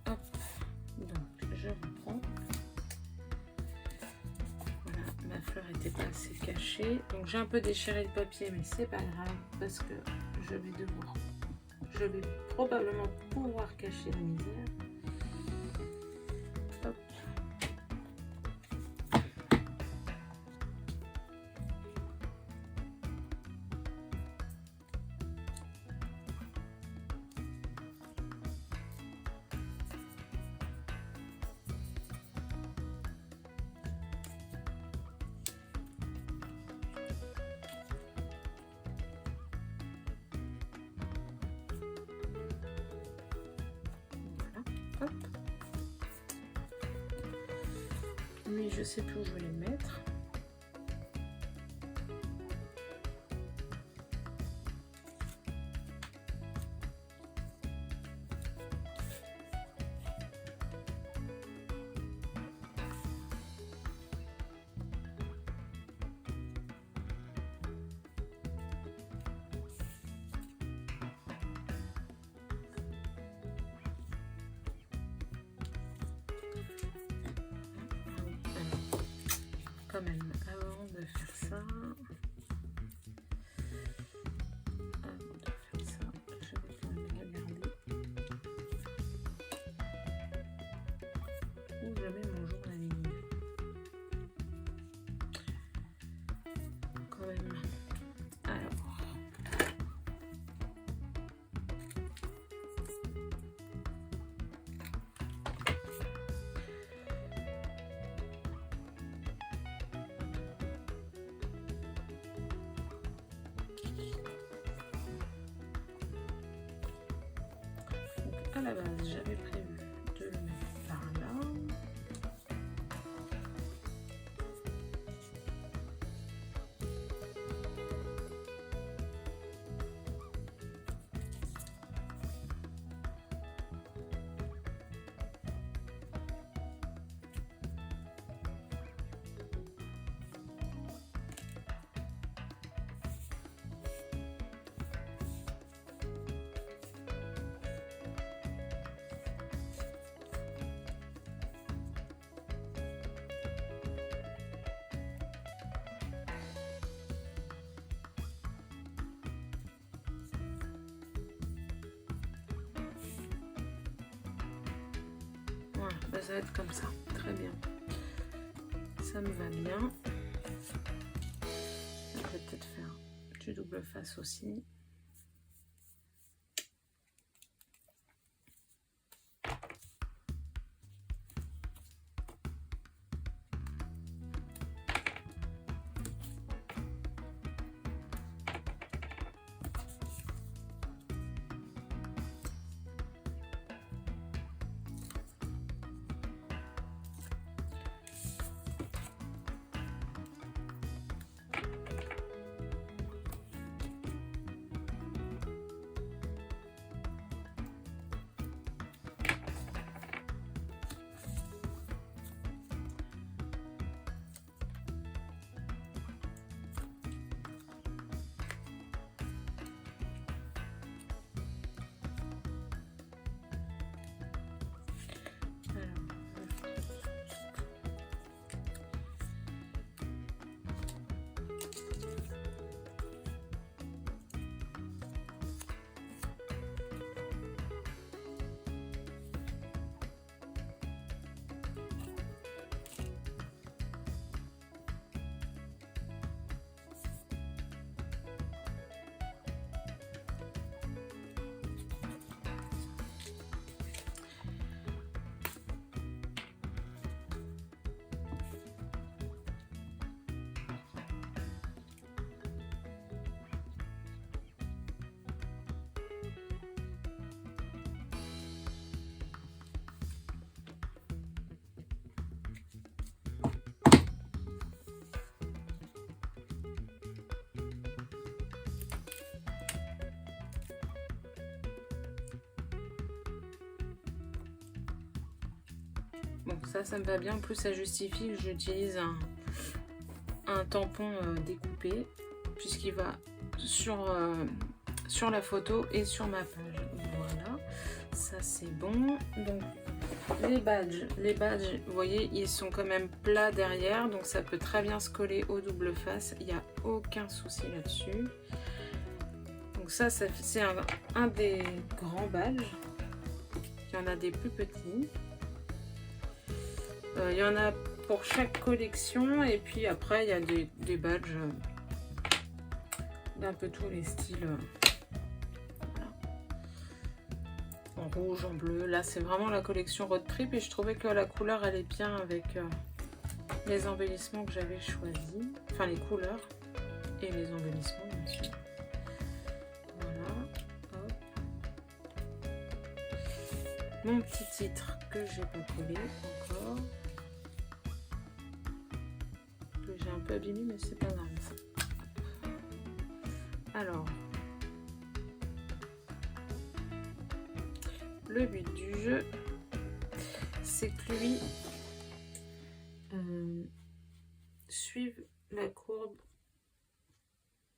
Hop, donc je reprends. Voilà, ma fleur était pas assez cachée. Donc j'ai un peu déchiré le papier, mais c'est pas grave parce que je vais probablement pouvoir cacher la misère. Hop. Hop. Mais je sais plus où je vais les mettre. Quand même, avant de faire ça, je vais quand même regarder où je mets mon journaling. Quand même. Alors. À la base, j'avais prévu de le mettre par là. Voilà, bah ça va être comme ça, très bien. Ça me va bien. Je vais peut-être faire du double face aussi. Bon, ça me va bien. En plus, ça justifie que j'utilise un tampon découpé, puisqu'il va sur la photo et sur ma page. Voilà, ça c'est bon. Donc, les badges, vous voyez, ils sont quand même plats derrière, donc ça peut très bien se coller au double face. Il n'y a aucun souci là-dessus. Donc ça c'est un des grands badges. Il y en a des plus petits. Il y en a pour chaque collection, et puis après il y a des badges d'un peu tous les styles. Voilà. En rouge, en bleu. Là c'est vraiment la collection Road Trip, et je trouvais que la couleur elle est bien avec les embellissements que j'avais choisis. Enfin les couleurs et les embellissements bien sûr. Voilà. Hop. Mon petit titre que j'ai pas collé encore. J'ai un peu abîmé, mais c'est pas grave. Alors, le but du jeu, c'est que lui suive la courbe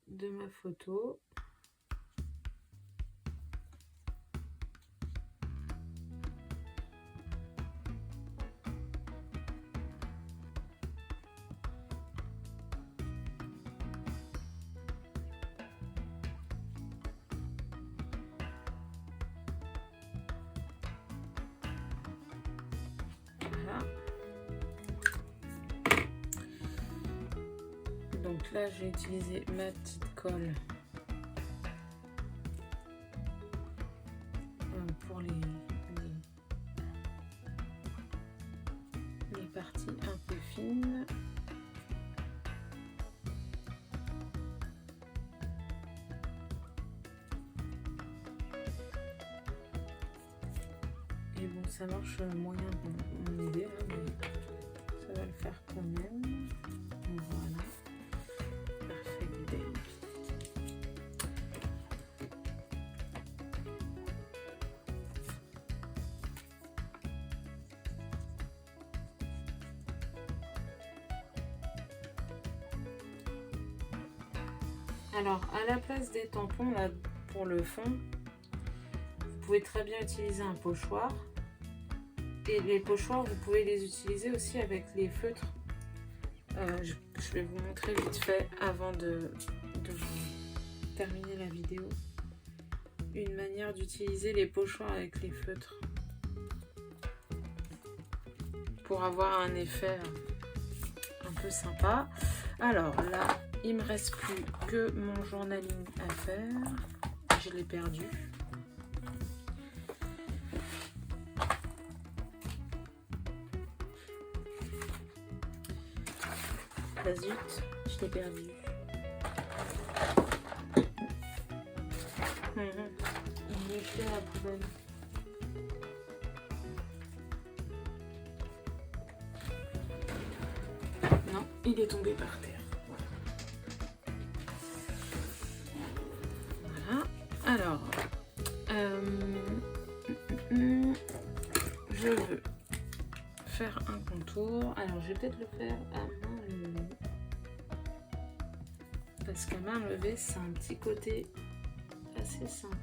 de ma photo. Donc là, j'ai utilisé ma petite colle pour les parties un peu fines. Et bon, ça marche moyen mon idée, hein, mais ça va le faire quand même. Voilà. Alors, à la place des tampons, là, pour le fond, vous pouvez très bien utiliser un pochoir. Et les pochoirs, vous pouvez les utiliser aussi avec les feutres. Je vais vous montrer vite fait, avant de terminer la vidéo, une manière d'utiliser les pochoirs avec les feutres. Pour avoir un effet un peu sympa. Alors là, il me reste plus que mon journaling à faire. Je l'ai perdu. Ah zut, je l'ai perdu. Il est jeté à la poubelle. Non, il est tombé par terre. Alors, je veux faire un contour. Alors, je vais peut-être le faire à main levée. Parce qu'à main levée, c'est un petit côté assez sympa.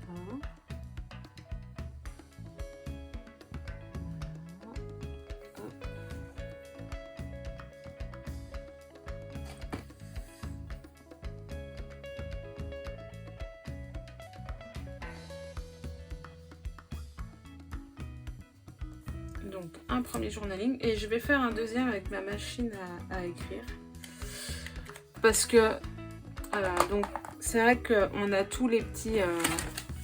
Donc un premier journaling, et je vais faire un deuxième avec ma machine à écrire, parce que donc c'est vrai qu'on a tous les petits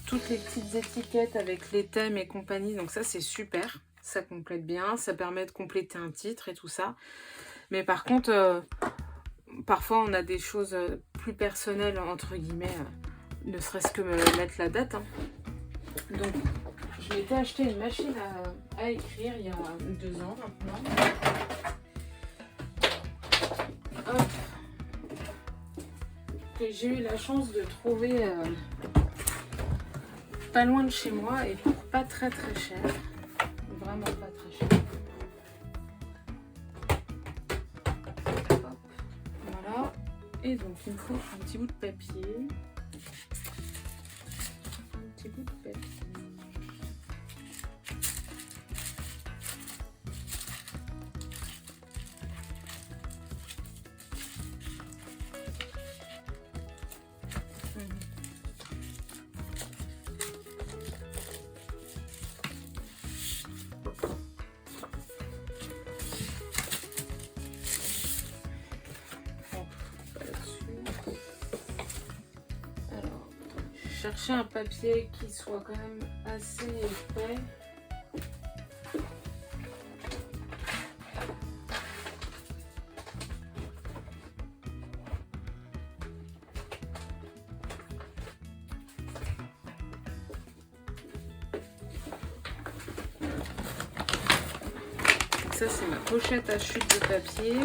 toutes les petites étiquettes avec les thèmes et compagnie, donc ça c'est super, ça complète bien, ça permet de compléter un titre et tout ça. Mais par contre parfois on a des choses plus personnelles entre guillemets, ne serait-ce que mettre la date, hein. Donc je m'étais acheté une machine à écrire il y a 2 ans maintenant. Hop. Que j'ai eu la chance de trouver pas loin de chez moi et pour pas très cher. Vraiment pas très cher. Et donc il me faut un petit bout de papier. Un petit bout de papier. Chercher un papier qui soit quand même assez épais. Ça c'est ma pochette à chute de papier.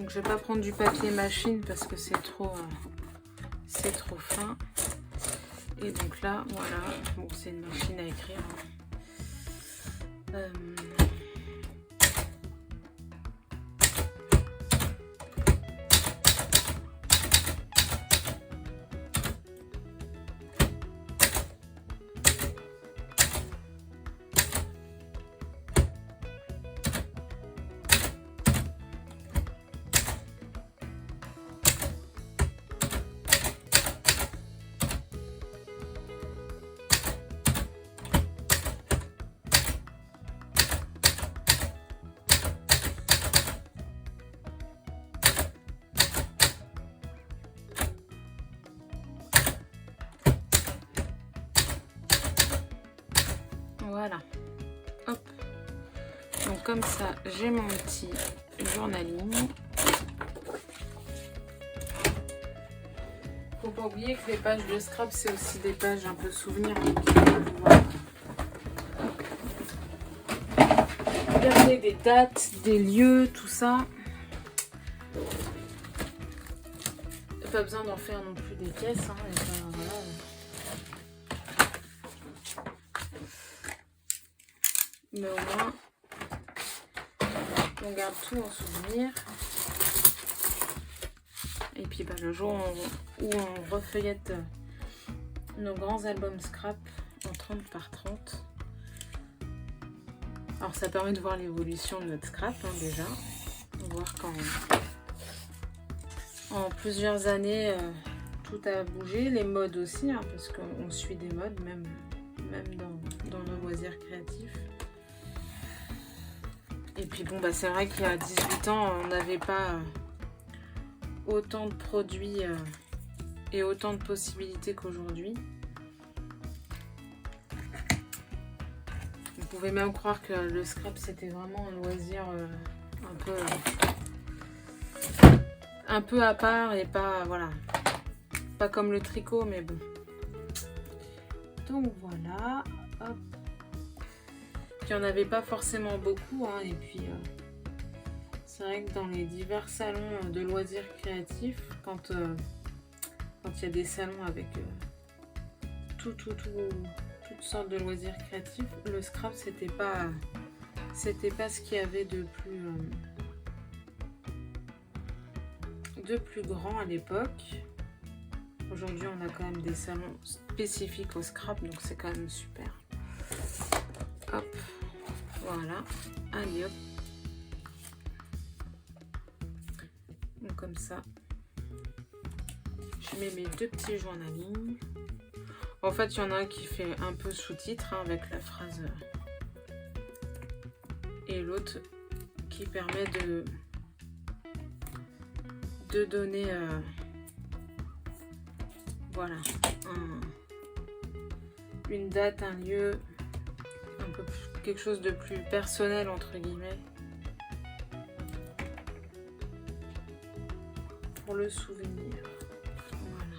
Je vais pas prendre du papier machine parce que c'est trop fin. Et donc là, voilà, bon, c'est une machine à écrire. Voilà, hop. Donc comme ça, j'ai mon petit journaling. Faut pas oublier que les pages de scrap, c'est aussi des pages un peu souvenirs. Regardez des dates, des lieux, tout ça. Pas besoin d'en faire non plus des pièces. Hein, et ben, voilà. Mais au moins, on garde tout en souvenir. Et puis bah, le jour où on refeuillette nos grands albums scrap en 30 par 30. Alors ça permet de voir l'évolution de notre scrap hein, déjà. Voir quand en plusieurs années tout a bougé, les modes aussi, hein, parce qu'on suit des modes même dans nos loisirs créatifs. Et puis bon, bah, c'est vrai qu'il y a 18 ans, on n'avait pas autant de produits et autant de possibilités qu'aujourd'hui. Vous pouvez même croire que le scrap, c'était vraiment un loisir un peu à part et pas, voilà, pas comme le tricot, mais bon. Donc voilà, hop. Il n'y en avait pas forcément beaucoup, hein, et puis c'est vrai que dans les divers salons de loisirs créatifs, quand il y a des salons avec toutes sortes de loisirs créatifs, le scrap c'était pas ce qu'il y avait de plus grand à l'époque. Aujourd'hui on a quand même des salons spécifiques au scrap, donc c'est quand même super. Hop. Voilà, allez hop. Donc comme ça, je mets mes deux petits journalings. En fait, il y en a un qui fait un peu sous-titre hein, avec la phrase et l'autre qui permet de donner voilà une date, un lieu, un peu plus, quelque chose de plus personnel entre guillemets pour le souvenir. Voilà.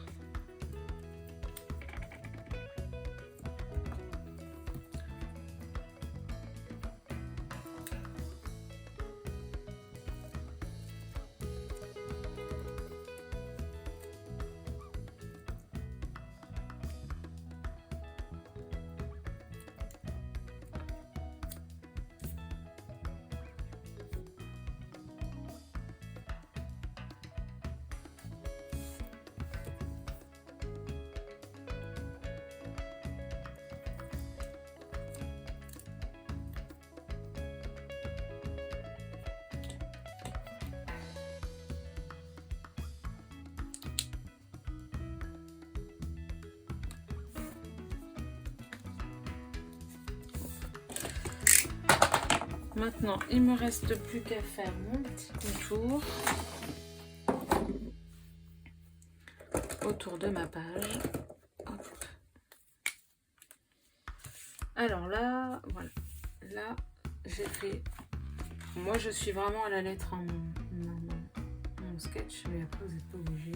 Maintenant, il me reste plus qu'à faire mon petit contour autour de ma page. Hop. Alors là, voilà. Là, j'ai fait... Moi, je suis vraiment à la lettre hein, mon sketch, mais après, vous n'êtes pas obligé.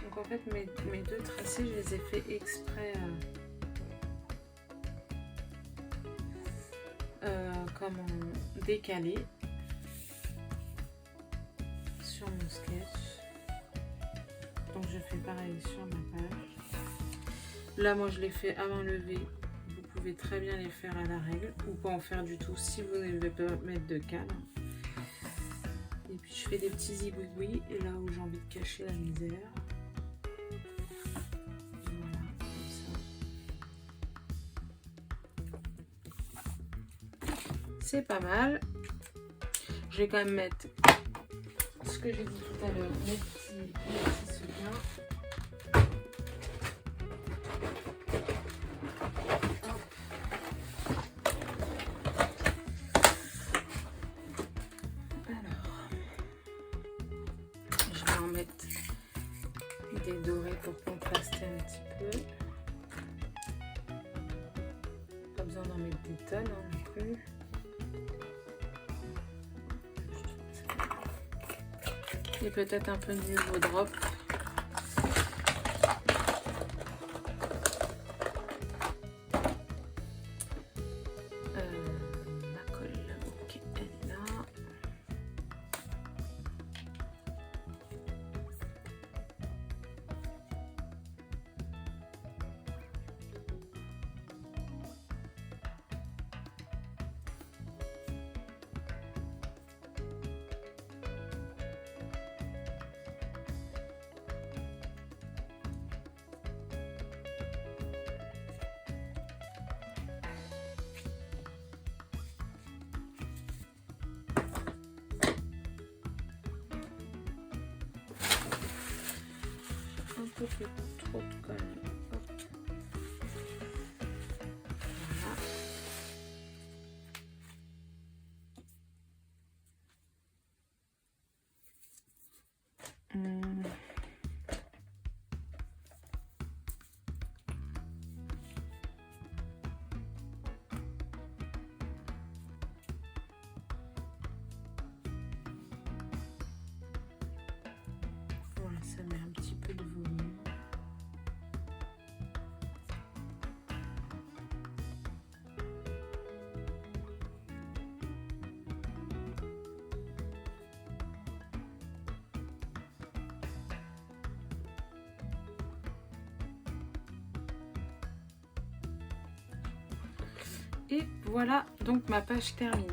Donc en fait, mes deux tracés, je les ai fait exprès comment décaler sur mon sketch. Donc je fais pareil sur ma page. Là, moi, je les fais à main levée. Vous pouvez très bien les faire à la règle ou pas en faire du tout si vous ne voulez pas mettre de cadre. Et puis je fais des petits zigouigouis et là où j'ai envie de cacher la misère. Voilà, comme ça. C'est pas mal. Je vais quand même mettre ce que j'ai dit tout à l'heure, mes petits soutiens. Des dorés pour contraster un petit peu. Pas besoin d'en mettre des tonnes hein, non plus. Et peut-être un peu de nouveau drop. Ma colle, ok, elle est là. Un peu trop de colle. Voilà, ça met un petit peu de volume. Et voilà donc ma page terminée.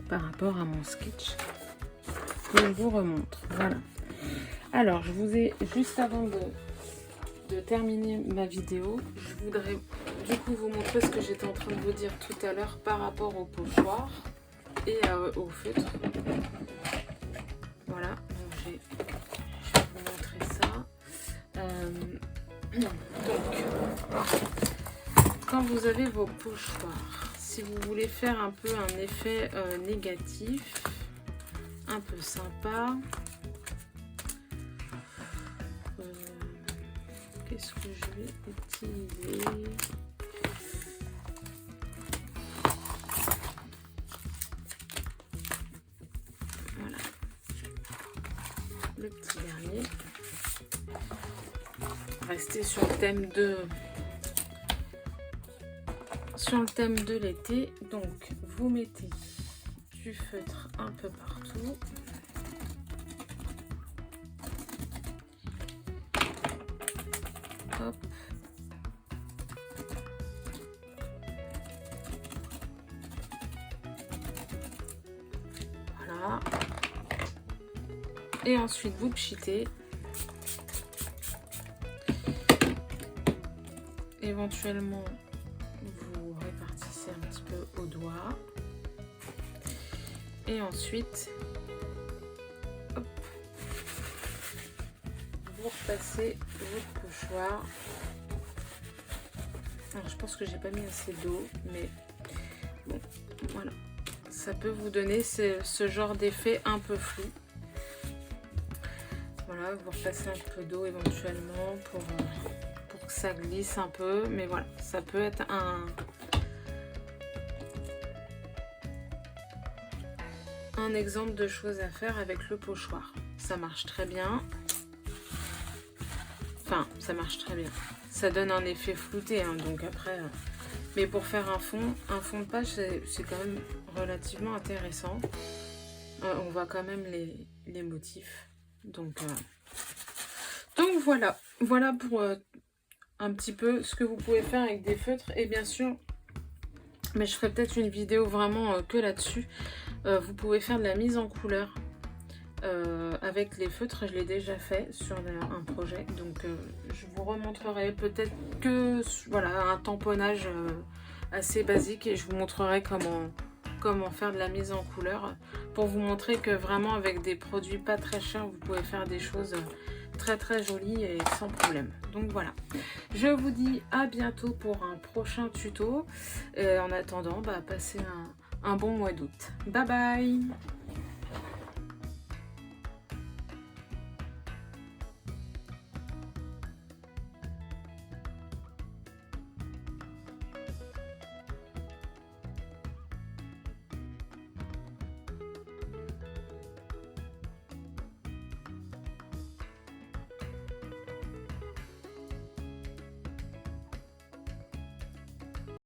Par rapport à mon sketch que je vous remontre. Voilà. Alors, je vous ai, juste avant de terminer ma vidéo, je voudrais du coup vous montrer ce que j'étais en train de vous dire tout à l'heure par rapport au pochoir et au feutre. Voilà, donc je vais vous montrer ça. Donc, quand vous avez vos pochoirs, si vous voulez faire un peu un effet négatif, un peu sympa, qu'est-ce que je vais utiliser? Voilà, le petit dernier. Bref, rester sur le thème de l'été. Donc vous mettez du feutre un peu partout. Hop. Voilà. Et ensuite vous pchitez. Éventuellement vous répartissez un petit peu au doigt. Et ensuite, hop, vous repassez votre pochoir. Alors, je pense que j'ai pas mis assez d'eau, mais bon, voilà. Ça peut vous donner ce genre d'effet un peu flou. Voilà, vous repassez un peu d'eau éventuellement pour que ça glisse un peu. Mais voilà, ça peut être un exemple de choses à faire avec le pochoir. Ça marche très bien. Enfin, ça marche très bien. Ça donne un effet flouté, hein, donc après... Mais pour faire un fond de page, c'est quand même relativement intéressant. On voit quand même les motifs. Donc voilà. Voilà pour un petit peu ce que vous pouvez faire avec des feutres. Et bien sûr, mais je ferai peut-être une vidéo vraiment que là-dessus. Vous pouvez faire de la mise en couleur avec les feutres. Je l'ai déjà fait sur un projet, donc je vous remontrerai peut-être que voilà, un tamponnage assez basique, et je vous montrerai comment faire de la mise en couleur pour vous montrer que vraiment avec des produits pas très chers vous pouvez faire des choses très très jolies et sans problème. Donc voilà, je vous dis à bientôt pour un prochain tuto. En attendant, passez un bon mois d'août. Bye bye.